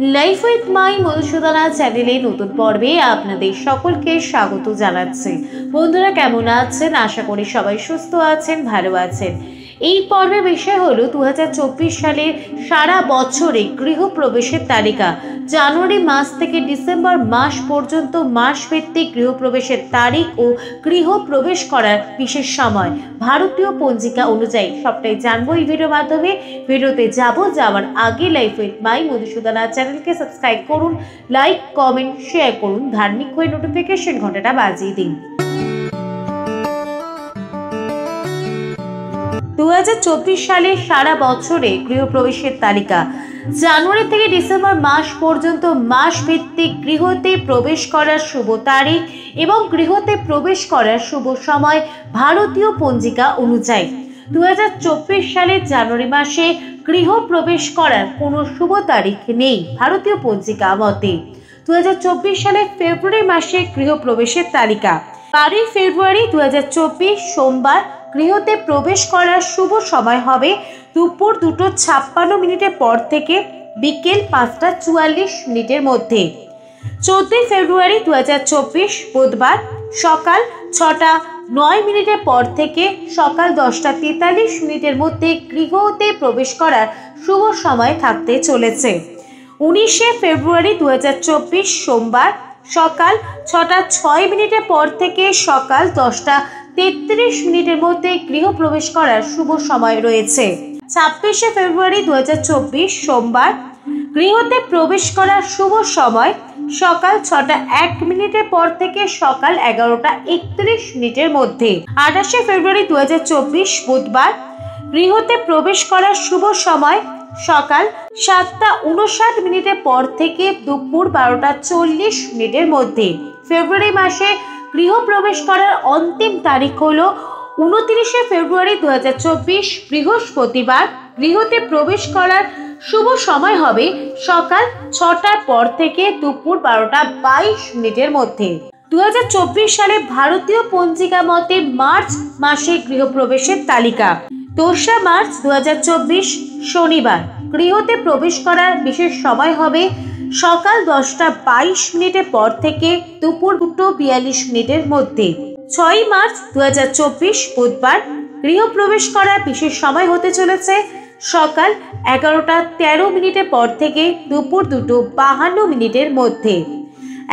Life with my Madhusudana চ্যানেলে নতুন পর্বে আপনাদের সকলকে স্বাগত জানাচ্ছি। বন্ধুরা কেমন আছেন? আশা করি সবাই সুস্থ আছেন, ভালো আছেন। এই পর্বের বিষয় হলো 2024 সালের সারা বছরে গৃহপ্রবেশের তালিকা। জানুয়ারি মাস থেকে ডিসেম্বর মাস পর্যন্ত মাসভিত্তিক গৃহপ্রবেশের তারিখ ও গৃহপ্রবেশ করার বিশেষ সময় ভারতীয় পঞ্জিকা অনুযায়ী সবটাই জানবো এই ভিডিওর মাধ্যমে। ভিডিওতে যাওয়ার আগে লাইফ উইথ মাই মধুসূদনা চ্যানেলকে সাবস্ক্রাইব করুন, লাইক কমেন্ট শেয়ার করুন, ধার্মিক হয়ে নোটিফিকেশন ঘন্টাটা বাজিয়ে দিন। 2024 সালে সারা বছরে গৃহপ্রবেশের তালিকা। জানুয়ারি থেকে ডিসেম্বর মাস পর্যন্ত মাস ভিত্তিক গৃহতে প্রবেশ করার শুভ তারিখ এবং গৃহতে প্রবেশ করার শুভ সময় ভারতীয় পঞ্জিকা অনুযায়ী। 2024 সালে জানুয়ারি মাসে গৃহপ্রবেশ করার কোনো শুভ তারিখ নেই ভারতীয় পঞ্জিকা মতে। 2024 সালে ফেব্রুয়ারি মাসে গৃহপ্রবেশের তালিকা। 12 ফেব্রুয়ারি 2024 সোমবার গৃহতে প্রবেশ করার শুভ সময় হবে দুপুর 2:56 পর থেকে বিকেল 5:44 মধ্যে। 14 ফেব্রুয়ারি 2024 বুধবার সকাল 6:09 পর থেকে সকাল 10:43 মধ্যে গৃহতে প্রবেশ করার শুভ সময় থাকতে চলেছে। 19 ফেব্রুয়ারি 2024 সোমবার সকাল 6:06 পর থেকে সকাল 10:33 মধ্যে গৃহপ্রবেশ করার শুভ সময় রয়েছে। 26 ফেব্রুয়ারি 2024 সোমবার গৃহতে প্রবেশ করার শুভ সময় সকাল 6:01 পর থেকে সকাল 11:31 মধ্যে। 28 ফেব্রুয়ারি 2024 বুধবার গৃহতে প্রবেশ করার শুভ সময় সকাল 7:59 পর থেকে দুপুর 12:40 মধ্যে। ফেব্রুয়ারি মাসে গৃহপ্রবেশ করার অন্তিম তারিখ হলো 29 ফেব্রুয়ারি 2024 বৃহস্পতিবার। গৃহতে প্রবেশ করার শুভ সময় হবে সকাল 6টার পর থেকে দুপুর 12:22 মধ্যে। 2024 সালে ভারতীয় পঞ্জিকা মতে মার্চ মাসে গৃহপ্রবেশের তালিকা। 2 মার্চ 2024 শনিবার গৃহতে প্রবেশ করার বিশেষ সময় হবে সকাল 10:22 পর থেকে দুপুর 2:42 মধ্যে। 6 মার্চ 2024 বুধবার গৃহপ্রবেশ করার বিশেষ সময় হতে চলেছে সকাল 11:13 পর থেকে দুপুর 2:52 মধ্যে।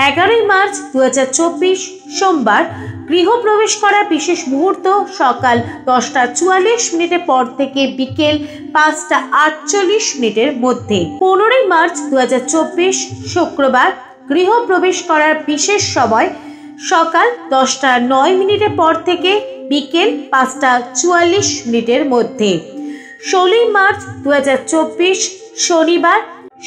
11 মার্চ 2024 সোমবার গৃহপ্রবেশ করার বিশেষ মুহূর্ত সকাল 10:44 পর থেকে বিকেল 5:48 মধ্যে। 15 মার্চ 2024 শুক্রবার গৃহপ্রবেশ করার বিশেষ সময় সকাল 10:09 পর থেকে বিকেল 5:44 মধ্যে। 16 মার্চ 2024 শনিবার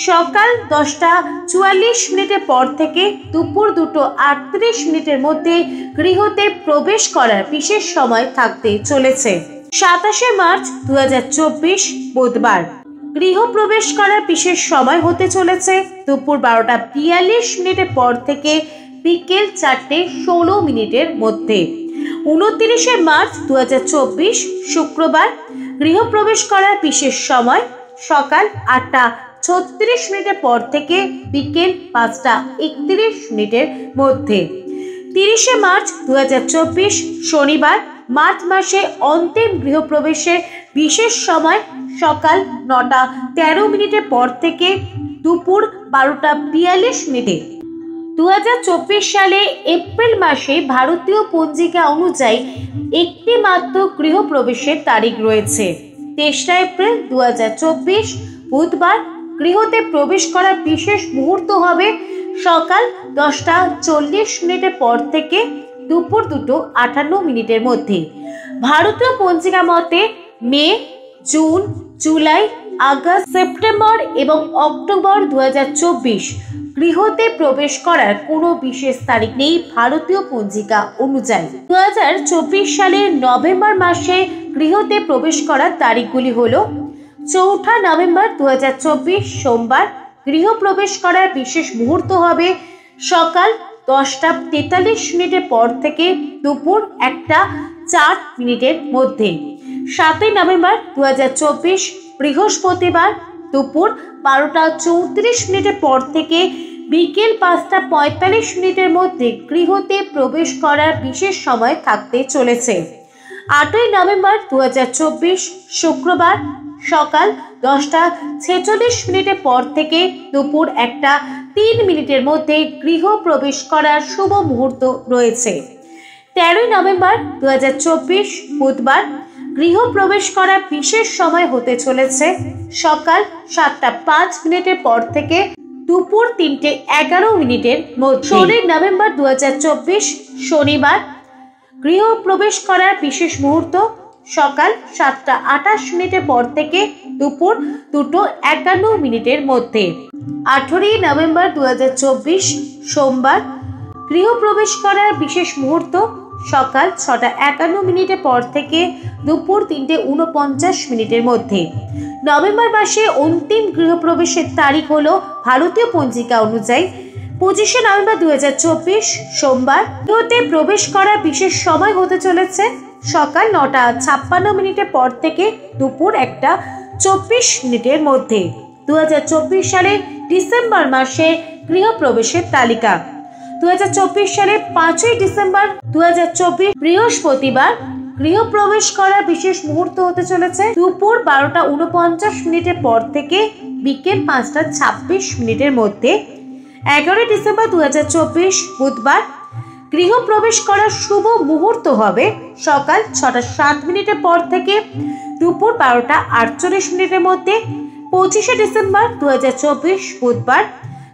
সকাল 10:44 পর থেকে দুপুর 2:38 মধ্যে গৃহতে প্রবেশ করার বিশেষ সময় থাকতে চলেছে। 27 মার্চ 2024 বুধবার গৃহপ্রবেশ করার বিশেষ সময় হতে চলেছে দুপুর 12:42 পর থেকে বিকেল 4:16 মধ্যে। 29 মার্চ 2024 শুক্রবার গৃহপ্রবেশ করার বিশেষ সময় সকাল 8:36 পর থেকে বিকেল 5:31 মধ্যে। 30 মার্চ 2024 শনিবার মার্চ মাসে অন্তিম গৃহপ্রবেশের বিশেষ সময় সকাল 9:13 পর থেকে দুপুর 12:42। 2024 সালে এপ্রিল মাসে ভারতীয় পঞ্জিকা অনুযায়ী একটি মাত্র গৃহপ্রবেশের তারিখ রয়েছে। 23 এপ্রিল 2024 বুধবার গৃহতে প্রবেশ করার বিশেষ মুহূর্ত হবে সকাল 10:40 পর থেকে দুপুর 2:58 মধ্যে। ভারতীয় পঞ্জিকা মতে মে, জুন, জুলাই, আগস্ট, সেপ্টেম্বর এবং অক্টোবর 2024 গৃহতে প্রবেশ করার কোনো বিশেষ তারিখ নেই ভারতীয় পঞ্জিকা অনুযায়ী। 2024 সালের নভেম্বর মাসে গৃহতে প্রবেশ করার তারিখগুলি হলো 4 নভেম্বর 2024 সোমবার গৃহপ্রবেশ করার বিশেষ মুহূর্ত হবে সকাল 10:43 পর থেকে দুপুর 1:04 মধ্যে। 7 নভেম্বর 2024 বৃহস্পতিবার দুপুর 12:34 পর থেকে বিকেল 5:45 মধ্যে গৃহতে প্রবেশ করার বিশেষ সময় থাকতে চলেছে। 8ই নভেম্বর 2024 শুক্রবার সকাল 10:46 পর থেকে দুপুর 1:03 মধ্যে গৃহ প্রবেশ করার শুভ মুহূর্ত রয়েছে। 13ই নভেম্বর 2024 বুধবার গৃহ প্রবেশ করার বিশেষ সময় হতে চলেছে সকাল 7:05 পর থেকে দুপুর 3:11 মধ্যে। 16ই নভেম্বর 2024 শনিবার গৃহ প্রবেশ করার বিশেষ মুহূর্ত সকাল 7:28 পর থেকে দুপুর 2:51 মধ্যে। 18ই নভেম্বর 2024 সোমবার গৃহ প্রবেশ করার বিশেষ মুহূর্ত সকাল 6:51 পর থেকে দুপুর 3:49 মধ্যে। নভেম্বর মাসে অন্তিম গৃহপ্রবেশের তারিখ হলো ভারতীয় পঞ্জিকা অনুযায়ী 25শে নভেম্বর 2024 সোমবার। গৃহতে প্রবেশ করার বিশেষ সময় হতে চলেছে সকাল 9:56 পর থেকে দুপুর 1:24 মধ্যে। 2024 সালে ডিসেম্বর মাসে গৃহপ্রবেশের তালিকা। 2024 সালে 5ই ডিসেম্বর 2024 বৃহস্পতিবার গৃহ প্রবেশ করার বিশেষ মুহূর্ত হতে চলেছে দুপুর 12:49 পর থেকে বিকেল 5:26 মধ্যে। 11ই ডিসেম্বর 2024 বুধবার গৃহ প্রবেশ করার শুভ মুহূর্ত হবে সকাল 6:07 পর থেকে দুপুর 12:48 মধ্যে। 25শে ডিসেম্বর 2024 বুধবার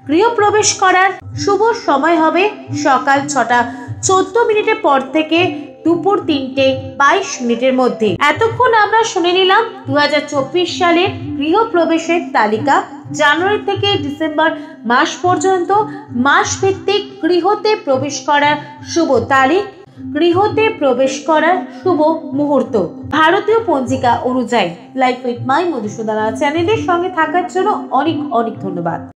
গৃহ প্রবেশ করার শুভ সময় হবে সকাল 6:14 পর থেকে দুপুর 3:22 মধ্যে। এতক্ষণ আমরা শুনে নিলাম 2024 সালের গৃহ প্রবেশের তালিকা। জানুয়ারি থেকে ডিসেম্বর মাস পর্যন্ত মাস ভিত্তিক গৃহতে প্রবেশ করার শুভ তারিখ, গৃহতে প্রবেশ করার শুভ মুহূর্ত ভারতীয় পঞ্জিকা অনুযায়ী। লাইফ উইথ মাই মধুসূদনা চ্যানেলের সঙ্গে থাকার জন্য অনেক অনেক ধন্যবাদ।